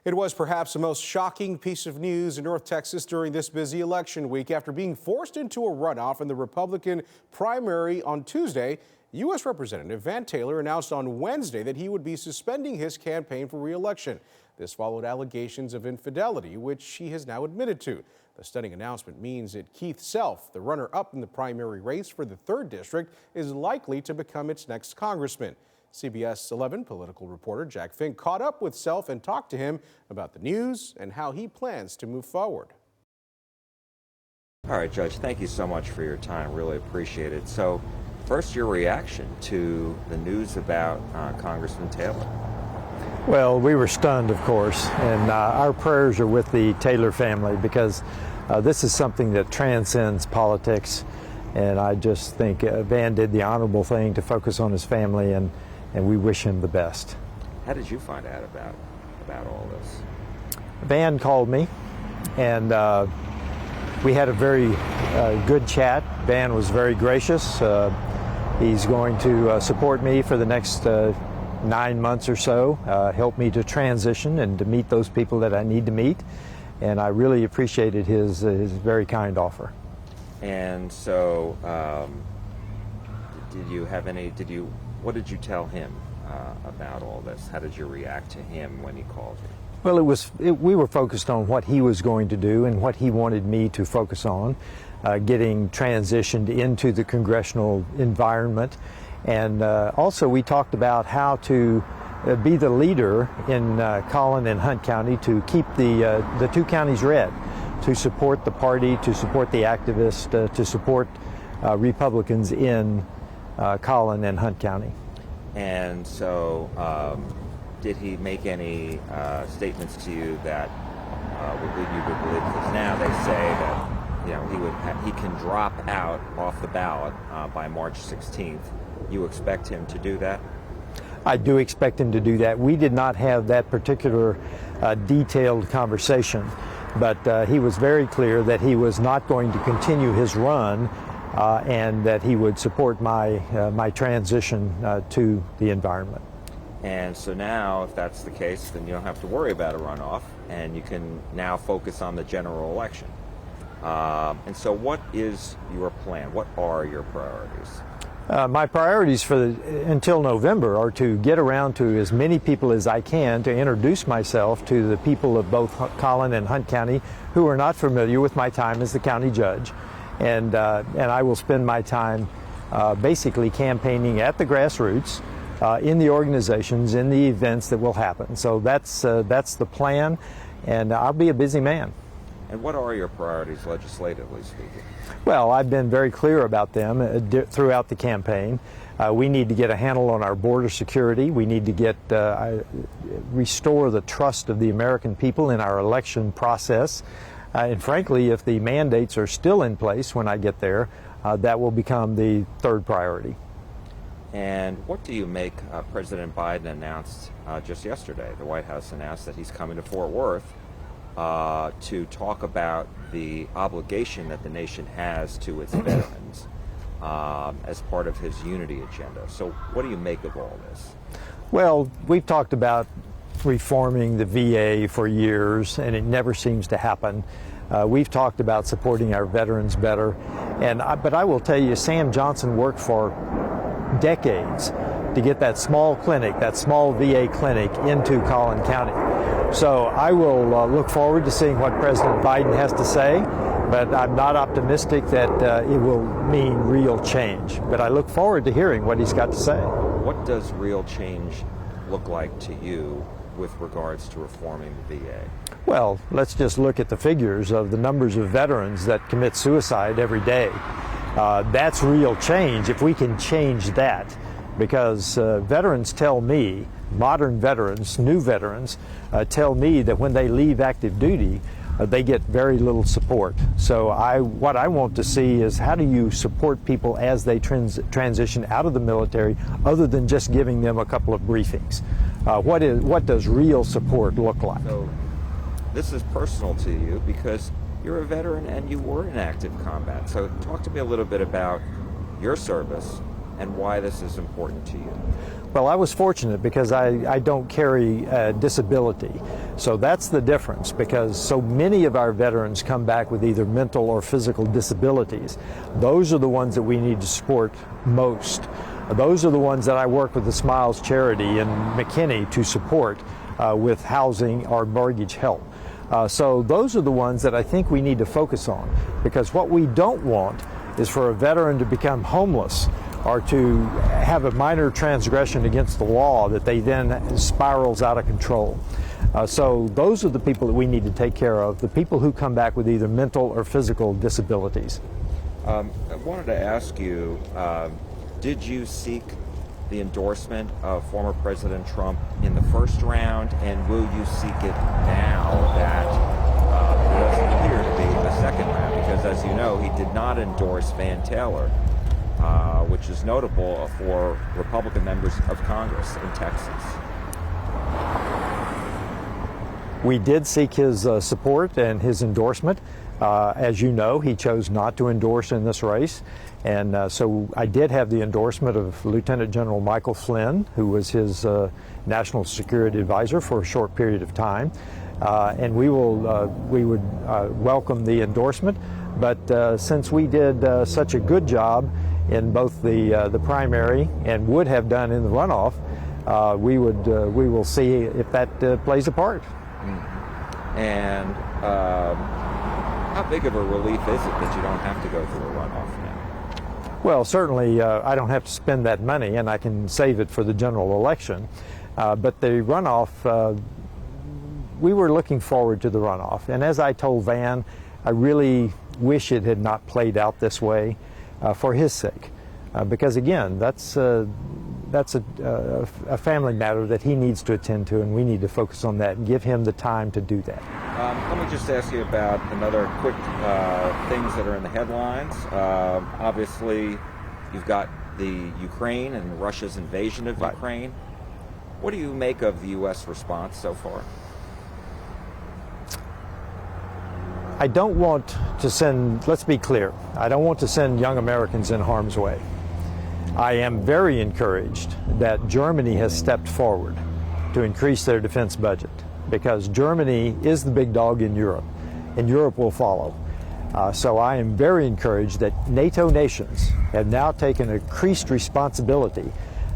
It was perhaps the most shocking piece of news in North Texas during this busy election week. After being forced into a runoff in the Republican primary on Tuesday, U.S. Representative Van Taylor announced on Wednesday that he would be suspending his campaign for re-election. This followed allegations of infidelity, which he has now admitted to. The stunning announcement means that Keith Self, the runner-up in the primary race for the 3rd District, is likely to become its next congressman. CBS 11 political reporter Jack Fink caught up with Self and talked to him about the news and how he plans to move forward. All right, Judge, thank you so much for your time. Really appreciate it. So, first, your reaction to the news about Congressman Taylor. Well, we were stunned, of course, and our prayers are with the Taylor family because this is something that transcends politics, and I just think Van did the honorable thing to focus on his family, and we wish him the best. How did you find out about all this? Van called me, and we had a very good chat. Van was very gracious. He's going to support me for the next 9 months or so, help me to transition and to meet those people that I need to meet, and I really appreciated his very kind offer. And so, what did you tell him about all this? How did you react to him when he called you? Well, we were focused on what he was going to do and what he wanted me to focus on, getting transitioned into the congressional environment. And also we talked about how to be the leader in Collin and Hunt County to keep the two counties red, to support the party, to support the activists, to support Republicans in Collin and Hunt County. And so did he make any statements to you that would lead you to believe, because now they say that he can drop out off the ballot by March 16th. You expect him to do that? I do expect him to do that. We did not have that particular detailed conversation, but he was very clear that he was not going to continue his run and that he would support my transition to the environment. And so now, if that's the case, then you don't have to worry about a runoff, and you can now focus on the general election. And so what is your plan? What are your priorities? My priorities until November are to get around to as many people as I can to introduce myself to the people of both Collin and Hunt County who are not familiar with my time as the county judge. And I will spend my time basically campaigning at the grassroots, in the organizations, in the events that will happen. So that's the plan, and I'll be a busy man. And what are your priorities legislatively speaking? Well, I've been very clear about them throughout the campaign. We need to get a handle on our border security. We need to restore the trust of the American people in our election process. And frankly, if the mandates are still in place when I get there, that will become the 3rd priority. And what do you make? President Biden announced just yesterday, the White House announced that he's coming to Fort Worth to talk about the obligation that the nation has to its veterans as part of his unity agenda. So what do you make of all this? Well, we've talked about reforming the VA for years, and it never seems to happen. We've talked about supporting our veterans better, but I will tell you, Sam Johnson worked for decades to get that small clinic, that small VA clinic, into Collin County. So I will look forward to seeing what President Biden has to say, but I'm not optimistic that it will mean real change. But I look forward to hearing what he's got to say. What does real change look like to you with regards to reforming the VA? Well, let's just look at the figures of the numbers of veterans that commit suicide every day. That's real change if we can change that, because veterans tell me, modern veterans, new veterans, tell me that when they leave active duty, they get very little support. So what I want to see is, how do you support people as they transition out of the military, other than just giving them a couple of briefings? What does real support look like? So this is personal to you because you're a veteran and you were in active combat. So talk to me a little bit about your service and why this is important to you. Well, I was fortunate because I don't carry a disability. So that's the difference, because so many of our veterans come back with either mental or physical disabilities. Those are the ones that we need to support most. Those are the ones that I work with the Smiles Charity in McKinney to support with housing or mortgage help. So those are the ones that I think we need to focus on, because what we don't want is for a veteran to become homeless or to have a minor transgression against the law that they then spirals out of control. So those are the people that we need to take care of, the people who come back with either mental or physical disabilities. I wanted to ask you, did you seek the endorsement of former President Trump in the first round, and will you seek it now that there doesn't appear to be a second round? Because as you know, he did not endorse Van Taylor, which is notable for Republican members of Congress in Texas. We did seek his support and his endorsement. As you know, he chose not to endorse in this race. And so I did have the endorsement of Lieutenant General Michael Flynn, who was his national security advisor for a short period of time. And we would welcome the endorsement. But since we did such a good job in both the primary and would have done in the runoff, we will see if that plays a part. Mm-hmm. And how big of a relief is it that you don't have to go through a runoff now? Well, certainly I don't have to spend that money, and I can save it for the general election. But the runoff, we were looking forward to the runoff. And as I told Van, I really wish it had not played out this way for his sake. Because again, that's a family matter that he needs to attend to, and we need to focus on that and give him the time to do that. Let me just ask you about another quick things that are in the headlines. Obviously, you've got the Ukraine and Russia's invasion of Ukraine. What do you make of the U.S. response so far? I don't want to send, let's be clear, I don't want to send young Americans in harm's way. I am very encouraged that Germany has stepped forward to increase their defense budget, because Germany is the big dog in Europe, and Europe will follow. So I am very encouraged that NATO nations have now taken increased responsibility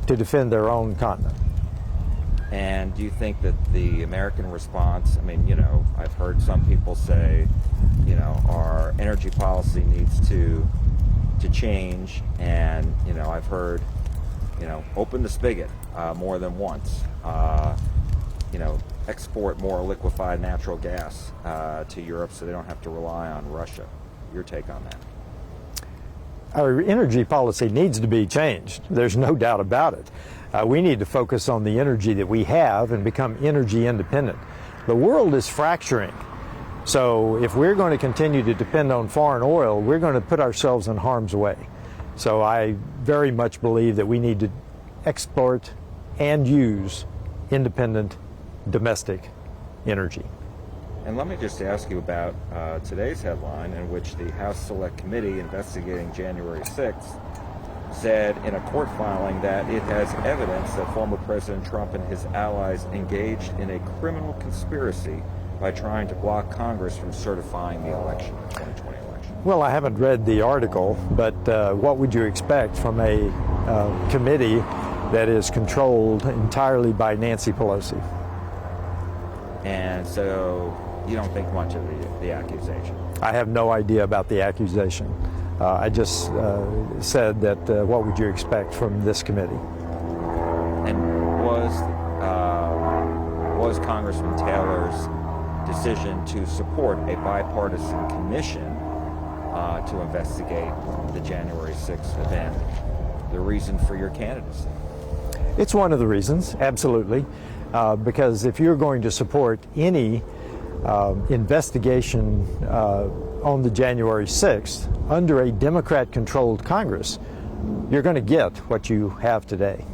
to defend their own continent. And do you think that the American response, I mean, you know, I've heard some people say, you know, our energy policy needs to change, and, you know, I've heard, you know, open the spigot more than once, you know, export more liquefied natural gas to Europe so they don't have to rely on Russia. Your take on that? Our energy policy needs to be changed. There's no doubt about it. We need to focus on the energy that we have and become energy independent. The world is fracturing. So if we're going to continue to depend on foreign oil, we're going to put ourselves in harm's way. So I very much believe that we need to export and use independent domestic energy. And let me just ask you about today's headline, in which the House Select Committee investigating January 6th said in a court filing that it has evidence that former President Trump and his allies engaged in a criminal conspiracy by trying to block Congress from certifying the election, the 2020 election. Well, I haven't read the article, but what would you expect from a committee that is controlled entirely by Nancy Pelosi? And so you don't think much of the accusation? I have no idea about the accusation. I just said that what would you expect from this committee? And was Congressman Taylor's decision to support a bipartisan commission to investigate the January 6th event the reason for your candidacy? It's one of the reasons, absolutely, because if you're going to support any investigation on the January 6th under a Democrat-controlled Congress, you're going to get what you have today.